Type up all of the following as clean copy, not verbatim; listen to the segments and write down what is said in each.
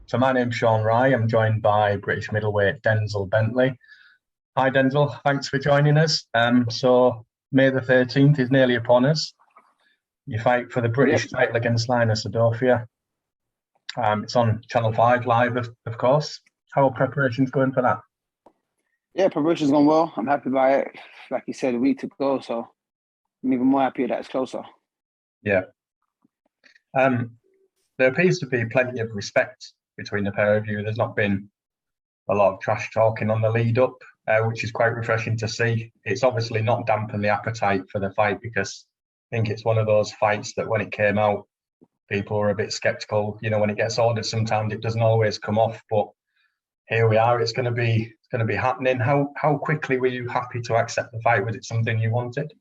So my name's Sean Rye. I'm joined by British middleweight Denzel Bentley. Hi Denzel, thanks for joining us. So May the 13th is nearly upon us. You fight for the Yep. British title against Linus Udofia. It's on Channel 5 live, of course. How are preparations going for that? Yeah, preparation's gone well. I'm happy about it. Like you said, a week to go, so I'm even more happy that it's closer. Yeah. There appears to be plenty of respect between the pair of you. There's not been a lot of trash talking on the lead up, which is quite refreshing to see. It's obviously not dampened the appetite for the fight because I think it's one of those fights that when it came out, people were a bit skeptical. You know, when it gets ordered, sometimes it doesn't always come off. But here we are. It's going to be happening. How quickly were you happy to accept the fight? Was it something you wanted?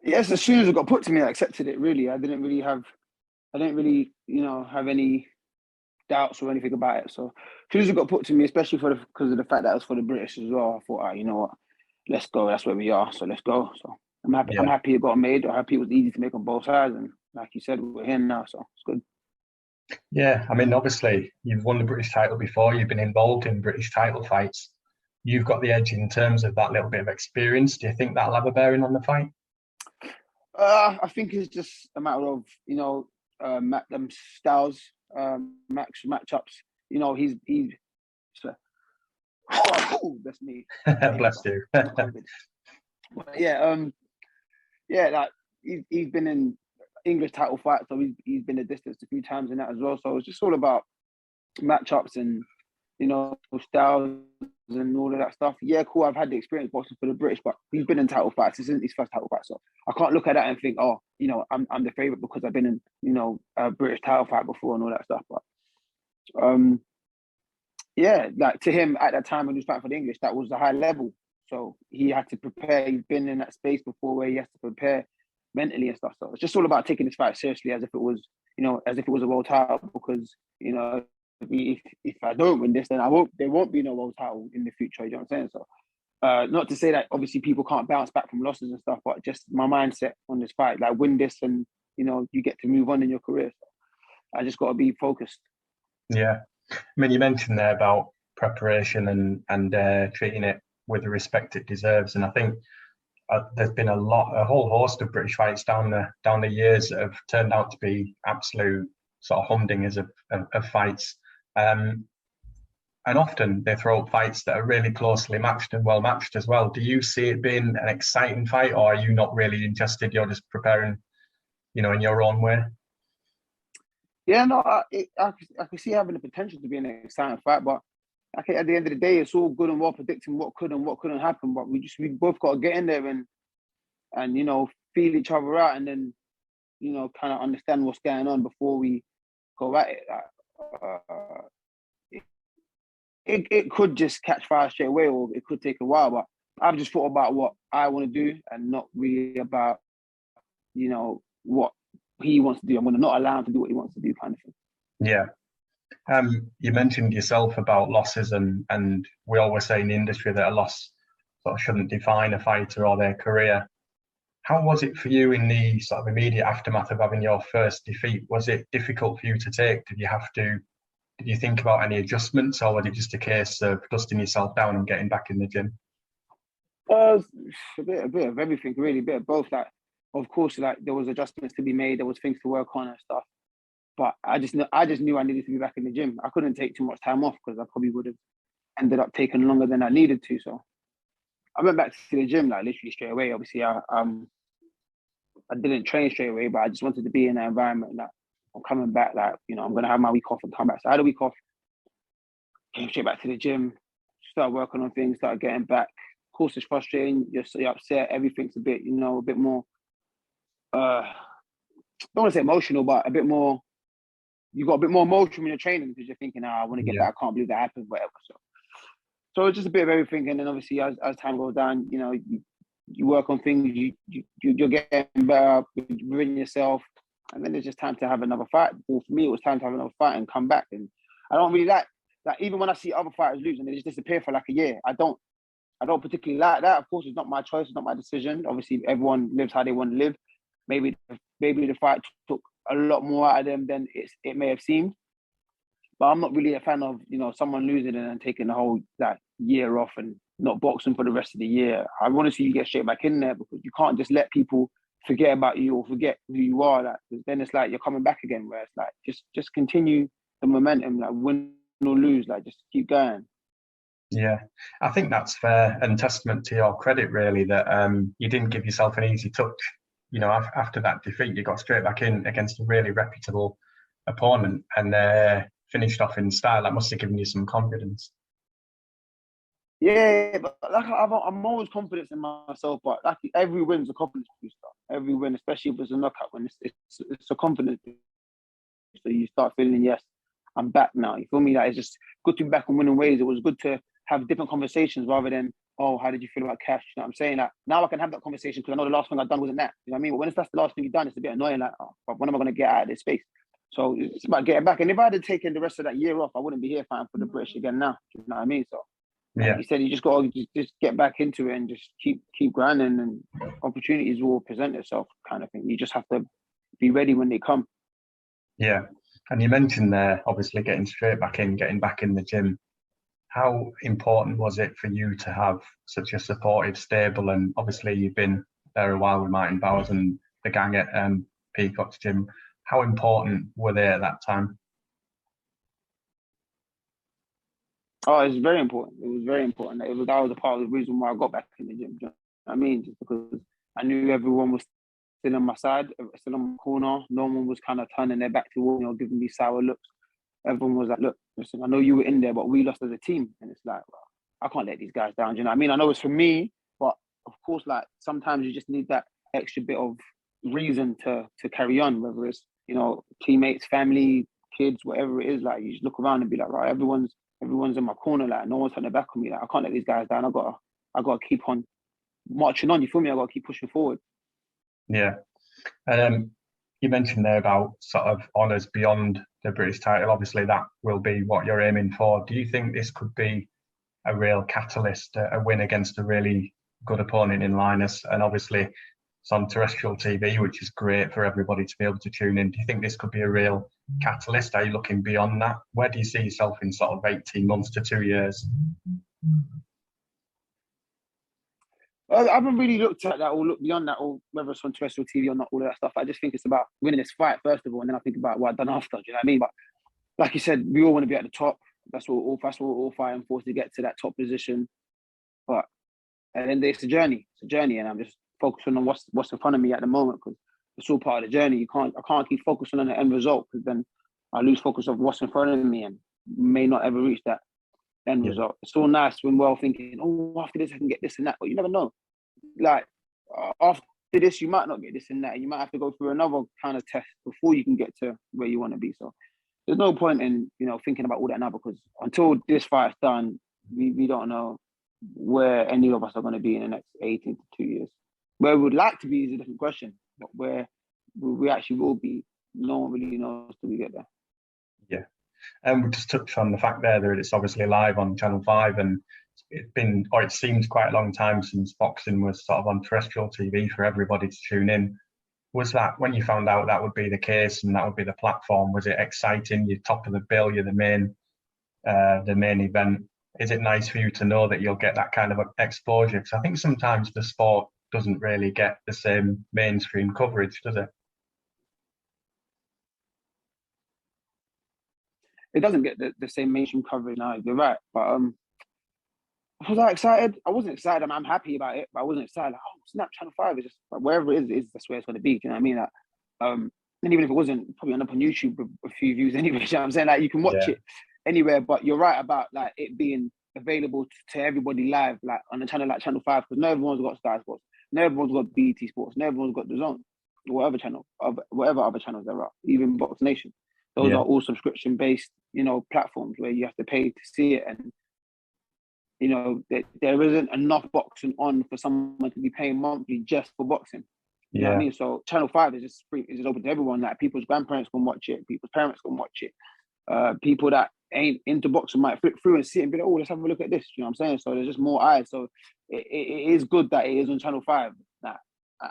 Yes, as soon as it got put to me, I accepted it. Really, I didn't really, have any doubts or anything about it. So as soon as it got put to me, especially because of the fact that it was for the British as well, I thought, you know what, let's go. That's where we are. So let's go. So I'm happy. I'm Yeah. happy it got made. I'm happy it was easy to make on both sides. And like you said, we're here now, so it's good. Yeah, I mean, obviously, you've won the British title before. You've been involved in British title fights. You've got the edge in terms of that little bit of experience. Do you think that'll have a bearing on the fight? I think it's just a matter of them styles, matchups. You know, he's. Oh, that's me. Bless you. But yeah, like he's been in English title fights, so he's been the distance a few times in that as well. So it's just all about matchups and styles and all of that stuff. Yeah, cool. I've had the experience boxing for the British, but he's been in title fights. This isn't his first title fight, so I can't look at that and think, oh, I'm the favorite because I've been in a British title fight before and all that stuff. But yeah, like to him at that time when he was fighting for the English, that was the high level. So he had to prepare. He's been in that space before where he has to prepare mentally and stuff. So it's just all about taking this fight seriously as if it was, a world title. Because if I don't win this, then there won't be no world title in the future. You know what I'm saying? So not to say that obviously people can't bounce back from losses and stuff, but just my mindset on this fight, like win this and you get to move on in your career. So I just got to be focused. Yeah. I mean, you mentioned there about preparation and treating it with the respect it deserves, and I think there's been a whole host of British fights down the years that have turned out to be absolute sort of humdingers of fights, and often they throw up fights that are really closely matched and well matched as well. Do you see it being an exciting fight, or are you not really interested? You're just preparing, in your own way. Yeah, no, I can see having the potential to be an exciting fight, but I think at the end of the day, it's all good and well predicting what could and what couldn't happen. But we both got to get in there and feel each other out, and then kind of understand what's going on before we go at it. It could just catch fire straight away, or it could take a while. But I've just thought about what I want to do, and not really about what he wants to do. I'm going to not allow him to do what he wants to do, kind of thing. Yeah. You mentioned yourself about losses, and we always say in the industry that a loss sort of shouldn't define a fighter or their career. How was it for you in the sort of immediate aftermath of having your first defeat? Was it difficult for you to take? Did you think about any adjustments, or was it just a case of dusting yourself down and getting back in the gym? A bit of everything, really, a bit of both. Like, of course, like there was adjustments to be made, there was things to work on and stuff. But I just knew I needed to be back in the gym. I couldn't take too much time off because I probably would have ended up taking longer than I needed to. So I went back to the gym like literally straight away. Obviously, I didn't train straight away, but I just wanted to be in that environment. Like I'm coming back, like I'm gonna have my week off and come back. So I had a week off, came straight back to the gym, started working on things, started getting back. Of course, it's frustrating. You're upset. Everything's a bit, a bit more. I don't want to say emotional, but a bit more. You got a bit more emotion when you're training because you're thinking, I want to get back. I can't believe that happened, whatever. So it's just a bit of everything. And then obviously as time goes down, you work on things, you're getting better within yourself. And then it's just time to have another fight. Well, for me, it was time to have another fight and come back. And I don't really like even when I see other fighters lose and they just disappear for like a year, I don't particularly like that. Of course, it's not my choice, it's not my decision. Obviously, everyone lives how they want to live. Maybe the fight took a lot more out of them than it may have seemed. But I'm not really a fan of, someone losing and then taking the whole year off and not boxing for the rest of the year. I want to see you get straight back in there, because you can't just let people forget about you or forget who you are. Because then it's like you're coming back again. Where it's like just continue the momentum, like win or lose, like just keep going. Yeah, I think that's fair and testament to your credit, really, that you didn't give yourself an easy touch. After that defeat, you got straight back in against a really reputable opponent and finished off in style. That must have given you some confidence. Yeah, but I'm always confident in myself. But every win's a confidence booster. Every win, especially if it's a knockout win, it's a confidence booster. So you start feeling, yes, I'm back now. You feel me? It's just good to be back on winning ways. It was good to have different conversations rather than, oh, how did you feel about Cash? You know what I'm saying? That now I can have that conversation because I know the last thing I've done wasn't that. You know what I mean? But when that's the last thing you've done, it's a bit annoying. Like, oh, when am I going to get out of this space? So it's about getting back. And if I had taken the rest of that year off, I wouldn't be here fighting for the British again now. You know what I mean? So like you said, you just got to just get back into it and just keep grinding, and opportunities will present itself, kind of thing. You just have to be ready when they come. Yeah. And you mentioned there, obviously, getting straight back in, getting back in the gym. How important was it for you to have such a supportive stable? And obviously, you've been there a while with Martin Bowers and the gang at Peacock's gym. How important were they at that time? Oh, it's very important. It was very important. That was a part of the reason why I got back in the gym. You know what I mean? Just because I knew everyone was still on my side, still on my corner. No one was kind of turning their back towards me or giving me sour looks. Everyone was like, look, listen, I know you were in there, but we lost as a team. And it's like, well, I can't let these guys down. Do you know what I mean? I know it's for me, but of course, like sometimes you just need that extra bit of reason to carry on, whether it's, teammates, family, kids, whatever it is. Like you just look around and be like, right, everyone's in my corner, like no one's turning their back on me. Like I can't let these guys down. I gotta keep on marching on. You feel me? I gotta keep pushing forward. Yeah. You mentioned there about sort of honours beyond the British title. Obviously, that will be what you're aiming for. Do you think this could be a real catalyst, a win against a really good opponent in Linus? And obviously, it's on terrestrial TV, which is great for everybody to be able to tune in. Do you think this could be a real catalyst? Are you looking beyond that? Where do you see yourself in sort of 18 months to 2 years? I haven't really looked at that or looked beyond that, or whether it's on terrestrial TV or not, all of that stuff. I just think it's about winning this fight, first of all, and then I think about what I've done after. Do you know what I mean? But like you said, we all want to be at the top. That's what we're all fighting for, to get to that top position. But at the end of the day, it's a journey. It's a journey, and I'm just focusing on what's in front of me at the moment, because it's all part of the journey. I can't keep focusing on the end result, because then I lose focus of what's in front of me and may not ever reach that end result. It's all nice when we're all thinking, oh, after this I can get this and that, but you never know. Like after this, you might not get this and that, and you might have to go through another kind of test before you can get to where you want to be. So there's no point in thinking about all that now, because until this fight's done, we don't know where any of us are going to be in the next 18 to 2 years. Where we would like to be is a different question, but where we actually will be, no one really knows till we get there. Yeah. And we just touched on the fact there that it's obviously live on Channel 5, and it seems quite a long time since boxing was sort of on terrestrial TV for everybody to tune in. Was that, when you found out that would be the case and that would be the platform, was it exciting? You're top of the bill, you're the main event. Is it nice for you to know that you'll get that kind of exposure? Because I think sometimes the sport doesn't really get the same mainstream coverage, does it? It doesn't get the same mainstream coverage now, you're right. But was I excited? I wasn't excited. I'm happy about it, but I wasn't excited. Like, oh, Snap Channel 5 is just like, wherever it is, that's where it's going to be. Do you know what I mean? Like, and even if it wasn't, probably end up on YouTube with a few views anyway. You know what I'm saying? Like, you can watch it anywhere, but you're right about like it being available to everybody live, like on a channel like Channel 5, because no everyone's got Sky Sports, no everyone's got BT Sports, no everyone's got The Zone, or whatever other channels there are, even Box Nation. Those are all subscription-based, platforms where you have to pay to see it, and there isn't enough boxing on for someone to be paying monthly just for boxing. You know what I mean? So Channel 5 is just free, is open to everyone. Like people's grandparents can watch it, people's parents can watch it. People that ain't into boxing might flip through and see it and be like, oh, let's have a look at this. You know what I'm saying? So there's just more eyes. So it is good that it is on Channel 5 at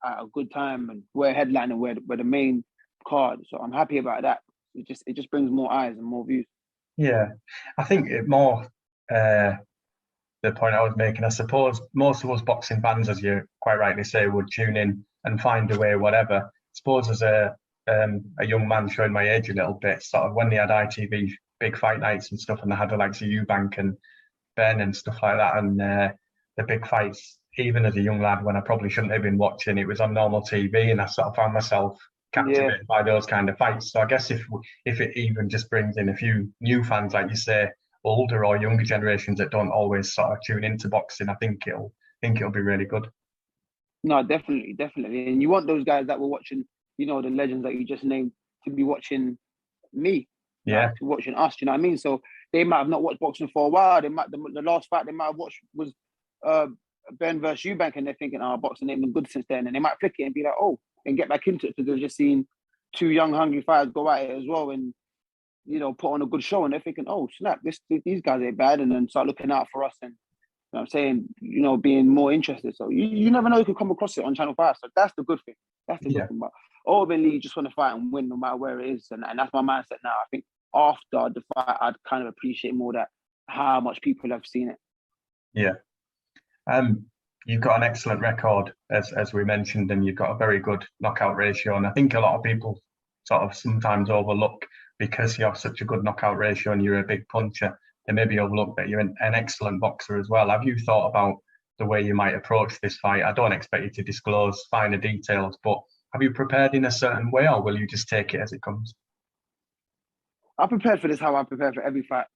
a good time, and we're headline and we're the main card. So I'm happy about that. It just brings more eyes and more views. Yeah, I think it more the point I was making. I suppose most of us boxing fans, as you quite rightly say, would tune in and find a way, whatever. I suppose as a young man showing my age a little bit, sort of when they had ITV big fight nights and stuff, and they had the likes of Eubank and Ben and stuff like that, and the big fights. Even as a young lad, when I probably shouldn't have been watching, it was on normal TV, and I sort of found myself Yeah. captivated by those kind of fights. So I guess if it even just brings in a few new fans, like you say, older or younger generations that don't always sort of tune into boxing, I think it'll be really good. No, definitely, definitely. And you want those guys that were watching, you know, the legends that you just named to be watching me, Yeah, like to watching us. You know what I mean? So they might have not watched boxing for a while. They might the last fight they might have watched was uh, Ben versus Eubank, and they're thinking, "Oh, boxing ain't been good since then." And they might flick it and be like, "Oh," and get back into it because they've just seen two young, hungry fighters go at it as well, and you know, put on a good show. And they're thinking, "Oh, snap! These guys ain't bad," and then start looking out for us and. You know what I'm saying, you know, being more interested. So you never know, you could come across it on Channel 5. So that's the good thing. That's the good yeah, thing. But ultimately, you just want to fight and win no matter where it is. And that's my mindset now. I think after the fight, I'd kind of appreciate more that how much people have seen it. yeah. Um, you've got an excellent record, as we mentioned, and you've got a very good knockout ratio. And I think a lot of people sort of sometimes overlook because you have such a good knockout ratio and you're a big puncher. They maybe overlook that you're an excellent boxer as well. Have you thought about the way you might approach this fight? I don't expect you to disclose finer details, but have you prepared in a certain way, or will you just take it as it comes? I prepared for this how I prepare for every fight,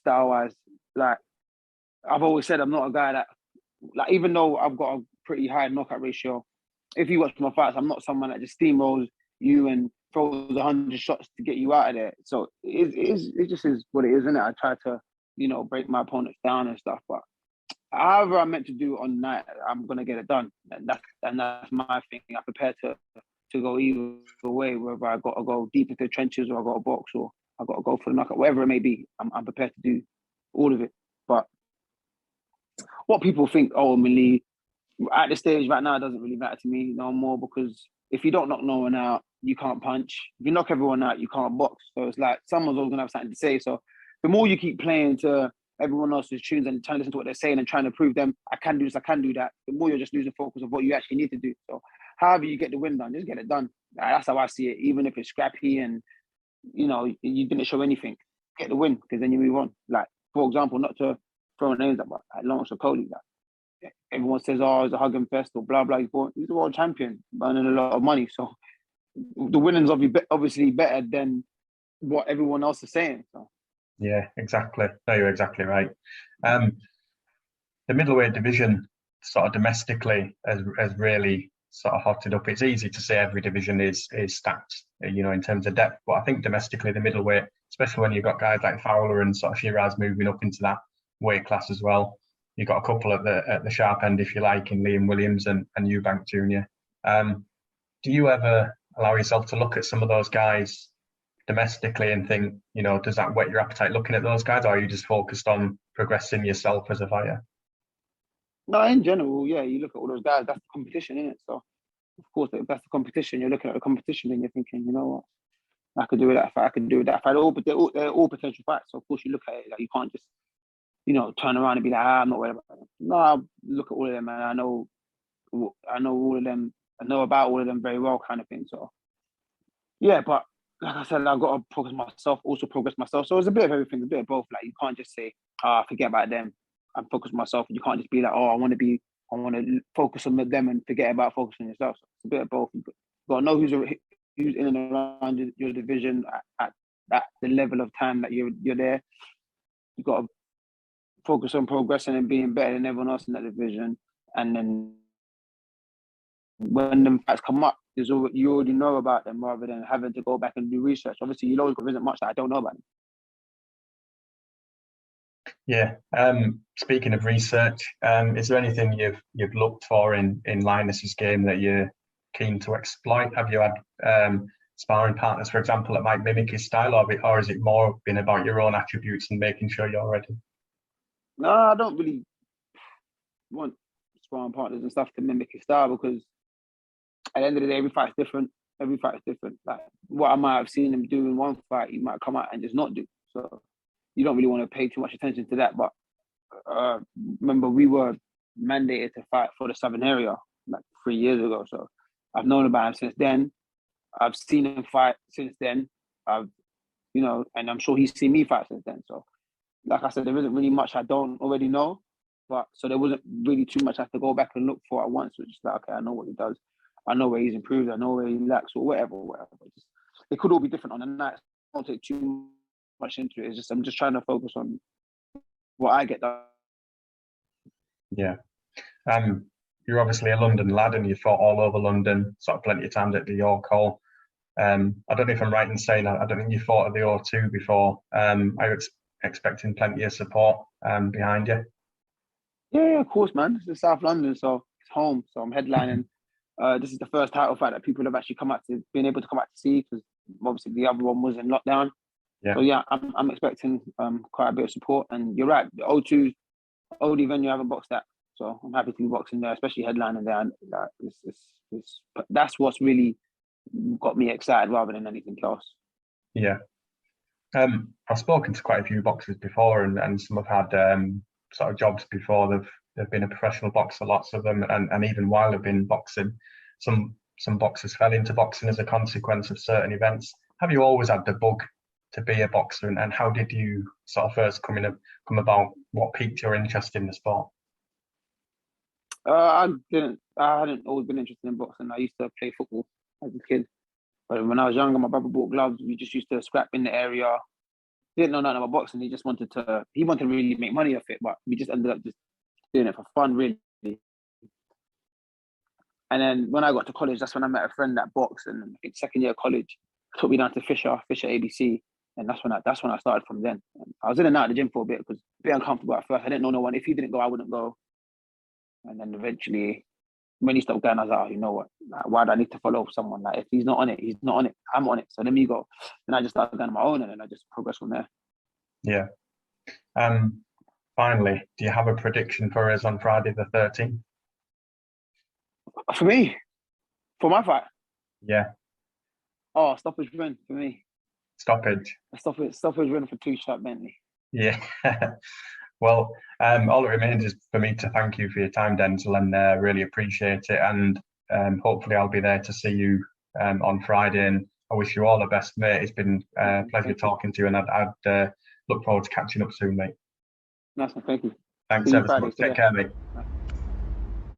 style wise. Like I've always said, I'm not a guy that, like, even though I've got a pretty high knockout ratio, if you watch my fights, I'm not someone that just steamrolls you and throws 100 shots to get you out of there. So it just is what it is, isn't it? I try to, you know, break my opponents down and stuff, but however I'm meant to do on night, I'm gonna get it done, and that's my thing. I prepare to go either way, whether I got to go deep into the trenches or I got to box or I got to go for the knockout, whatever it may be. I'm prepared to do all of it. But what people think ultimately at this stage right now, it doesn't really matter to me no more because if you don't knock no one out, you can't punch. If you knock everyone out, you can't box. So it's like someone's always gonna have something to say. So the more you keep playing to everyone else's tunes and trying to listen to what they're saying and trying to prove them, I can do this, I can do that, the more you're just losing focus of what you actually need to do. So however you get the win done, just get it done. That's how I see it. Even if it's scrappy and you know you didn't show anything, get the win because then you move on. Like for example, not to throw names up, but like Lawrence Okoli, like everyone says, "Oh, it's a hugging fest" or blah blah. He's a world champion, earning a lot of money. So the winning's obviously better than what everyone else is saying. So Yeah, exactly. No, you're exactly right. Um, the middleweight division, sort of domestically, has really sort of hotted up. It's easy to say every division is stacked, in terms of depth, but I think domestically the middleweight, especially when you've got guys like Fowler and sort of Shiraz moving up into that weight class as well. You've got a couple at the sharp end, if you like, in Liam Williams and Eubank Jr. Do you ever allow yourself to look at some of those guys domestically and think, does that whet your appetite looking at those guys, or are you just focused on progressing yourself as a fighter? no, in general, yeah, you look at all those guys. That's the competition, isn't it? So of course, if that's the competition, you're looking at the competition and you're thinking, you know what, I could do that fight. I could do that fight. They're all potential fights. So of course, you look at it like you can't just turn around and be like, I'm not worried about them. No, I look at all of them and I know all of them. I know about all of them very well, kind of thing. So yeah, but like I said, I've got to progress myself, also progress myself. So it's a bit of everything, a bit of both. Like you can't just say, forget about them and focus on myself. You can't just be like, I want to focus on them and forget about focusing on yourself. So it's a bit of both. You've got to know who's in and around your division at the level of time that you're there. You've got to focus on progressing and being better than everyone else in that division. And then when them facts come up, you already know about them rather than having to go back and do research. Obviously, there isn't much that I don't know about them. Yeah. Speaking of research, is there anything you've looked for in Linus's game that you're keen to exploit? Have you had sparring partners, for example, that might mimic his style, or is it more been about your own attributes and making sure you're ready? No, I don't really want sparring partners and stuff to mimic his style because at the end of the day, every fight's different. Every fight is different. Like what I might have seen him do in one fight, he might come out and just not do. so you don't really want to pay too much attention to that. But remember, we were mandated to fight for the Southern area like 3 years ago. So I've known about him since then. I've seen him fight since then. And I'm sure he's seen me fight since then. So, like I said, there isn't really much I don't already know. But so there wasn't really too much I have to go back and look for at once. Which is like, okay, I know what he does. I know where he's improved. I know where he lacks, or whatever. It could all be different on the night. I don't take too much into it. I'm just trying to focus on what I get done. Yeah. You're obviously a London lad, and you fought all over London, sort of plenty of times at the York Hall. I don't know if I'm right in saying I don't think you fought at the O2 before. Are you expecting plenty of support behind you? Yeah, of course, man. This is South London, so it's home. So I'm headlining. This is the first title fight that people have actually been able to come out to see, because obviously the other one was in lockdown. Yeah. So yeah, I'm expecting quite a bit of support. And you're right, the O2's only venue I haven't boxed at. So I'm happy to be boxing there, especially headlining there. And that's what's really got me excited rather than anything else. Yeah. I've spoken to quite a few boxers before, and some have had sort of jobs before. They've been a professional boxer, lots of them, and even while they've been boxing, some boxers fell into boxing as a consequence of certain events. Have you always had the bug to be a boxer, and how did you sort of first come about? What piqued your interest in the sport? I hadn't always been interested in boxing. I used to play football as a kid. But when I was younger, my brother bought gloves. We just used to scrap in the area. Didn't know nothing about boxing. He wanted to really make money off it, but we just ended up just doing it for fun, really. And then when I got to college, that's when I met a friend that boxed. And I think second year of college, took me down to Fisher ABC. And that's when I started from then. And I was in and out of the gym for a bit because a bit uncomfortable at first. I didn't know no one. If he didn't go, I wouldn't go. And then eventually, when he stopped going, I was like, oh, you know what? Like, why do I need to follow someone? Like, if he's not on it, he's not on it. I'm on it. So let me go. And I just started going on my own, and then I just progressed from there. Yeah. Finally, do you have a prediction for us on Friday the 13th? For me? For my fight? Yeah. Oh, stoppage win for me. Stoppage? Stoppage win for Two-Shot Bentley. Yeah. Well, all that remains is for me to thank you for your time, Denzel, and really appreciate it. And hopefully I'll be there to see you on Friday. And I wish you all the best, mate. It's been a pleasure talking to you, and I'd look forward to catching up soon, mate. Nice one, thank you. Thanks ever so much. Take care, mate.